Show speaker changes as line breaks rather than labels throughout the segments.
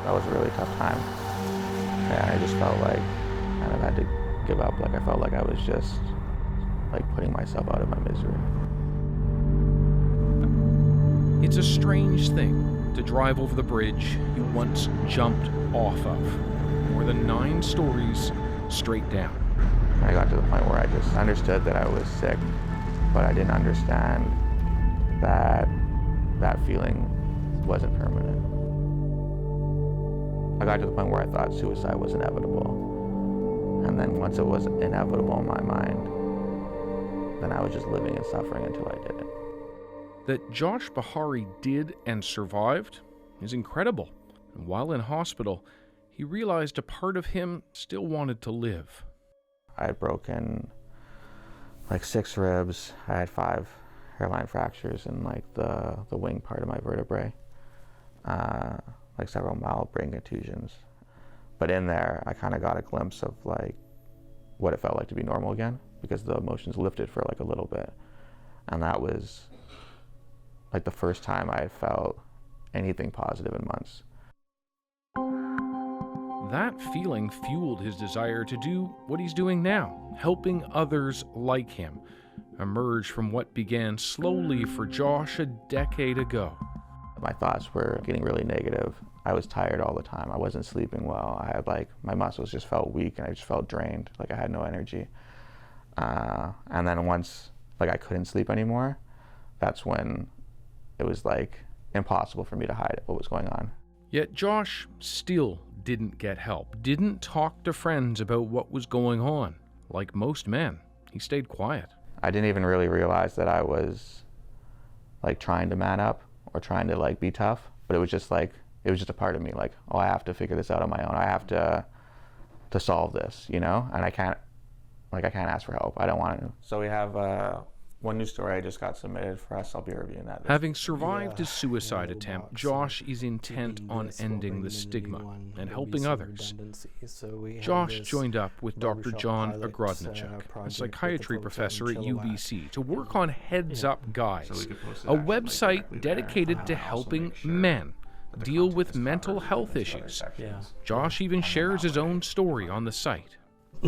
That was a really tough time. And I just felt like I kind of had to give up. Like I felt like I was just like putting myself out of my misery.
It's a strange thing to drive over the bridge you once jumped off of. More than 9 stories straight down.
I got to the point where I just understood that I was sick, but I didn't understand that that feeling wasn't permanent. I got to the point where I thought suicide was inevitable. And then once it was inevitable in my mind, then I was just living and suffering until I did it.
That Josh Bahari did and survived is incredible. And while in hospital, he realized a part of him still wanted to live.
I had broken like 6 ribs. I had 5 hairline fractures in like the wing part of my vertebrae. Like several mild brain contusions. But in there, I kind of got a glimpse of like what it felt like to be normal again, because the emotions lifted for like a little bit. And that was like the first time I had felt anything positive in months.
That feeling fueled his desire to do what he's doing now, helping others like him emerge from what began slowly for Josh a decade ago.
My thoughts were getting really negative. I was tired all the time. I wasn't sleeping well. I had like, my muscles just felt weak and I just felt drained, like I had no energy. And then once like I couldn't sleep anymore, that's when it was like impossible for me to hide what was going on.
Yet Josh still didn't get help, didn't talk to friends about what was going on. Like most men, he stayed quiet.
I didn't even really realize that I was like trying to man up or trying to like be tough, but it was just like, it was just a part of me, like, oh, I have to figure this out on my own. I have to solve this, you know? And I can't ask for help. I don't want to. So we have one news story I just got submitted for us. I'll be reviewing that.
Having survived a suicide attempt, Josh is intent on ending the stigma and helping others. Josh joined up with Dr. John Ogrodnichuk, a psychiatry professor at UBC, to work on Heads Up Guys, a website dedicated to helping men deal with mental health issues. Josh even shares his own story on the site.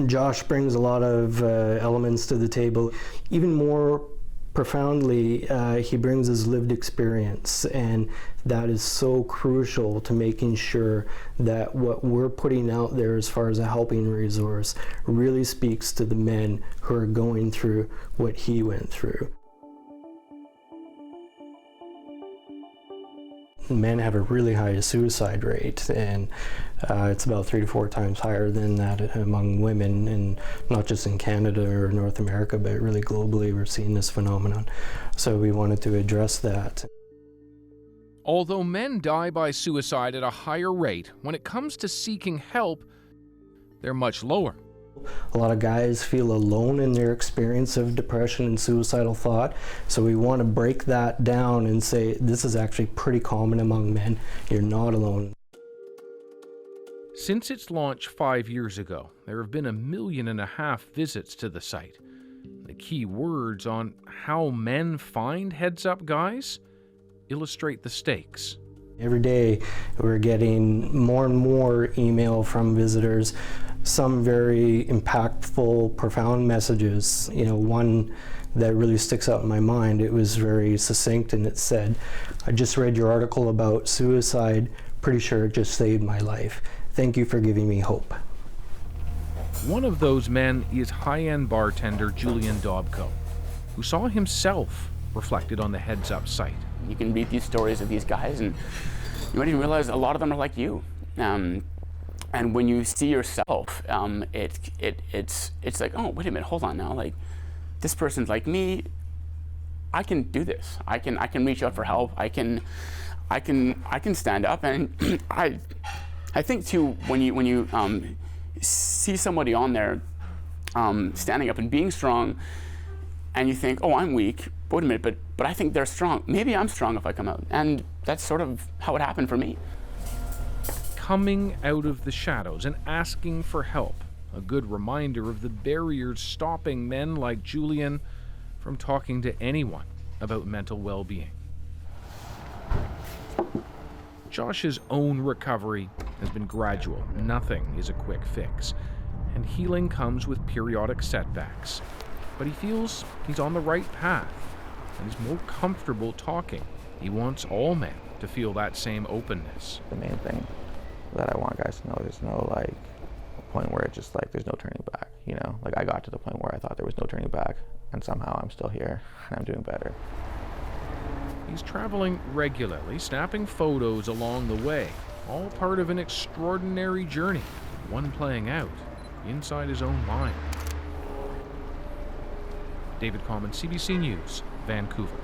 Josh brings a lot of elements to the table. Even more profoundly, he brings his lived experience, and that is so crucial to making sure that what we're putting out there as far as a helping resource really speaks to the men who are going through what he went through. Men have a really high suicide rate, and it's about 3 to 4 times higher than that among women, and not just in Canada or North America, but really globally we're seeing this phenomenon. So we wanted to address that.
Although men die by suicide at a higher rate, when it comes to seeking help, they're much lower.
A lot of guys feel alone in their experience of depression and suicidal thought, so we want to break that down and say this is actually pretty common among men. You're not alone.
Since its launch 5 years ago, there have been 1.5 million visits to the site. The key words on how men find Heads Up Guys illustrate the stakes.
Every day we're getting more and more email from visitors, some very impactful, profound messages. You know, one that really sticks out in my mind, it was very succinct, and it said, "I just read your article about suicide, pretty sure it just saved my life. Thank you for giving me hope."
One of those men is high-end bartender Julian Dobko, who saw himself reflected on the Heads Up site.
You can read these stories of these guys and you might even realize a lot of them are like you. And when you see yourself, it's like, oh, wait a minute, hold on now. Like, this person's like me. I can do this. I can reach out for help. I can stand up. And I think too, when you see somebody on there standing up and being strong, and you think, oh, I'm weak. Wait a minute, but I think they're strong. Maybe I'm strong if I come out. And that's sort of how it happened for me.
Coming out of the shadows and asking for help, a good reminder of the barriers stopping men like Julian from talking to anyone about mental well-being. Josh's own recovery has been gradual. Nothing is a quick fix. And healing comes with periodic setbacks. But he feels he's on the right path, and he's more comfortable talking. He wants all men to feel that same openness.
The main thing that I want guys to know, there's no like point where it's just like there's no turning back, you know? Like I got to the point where I thought there was no turning back, and somehow I'm still here and I'm doing better.
He's traveling regularly, snapping photos along the way, all part of an extraordinary journey, one playing out inside his own mind. David Common, CBC News, Vancouver.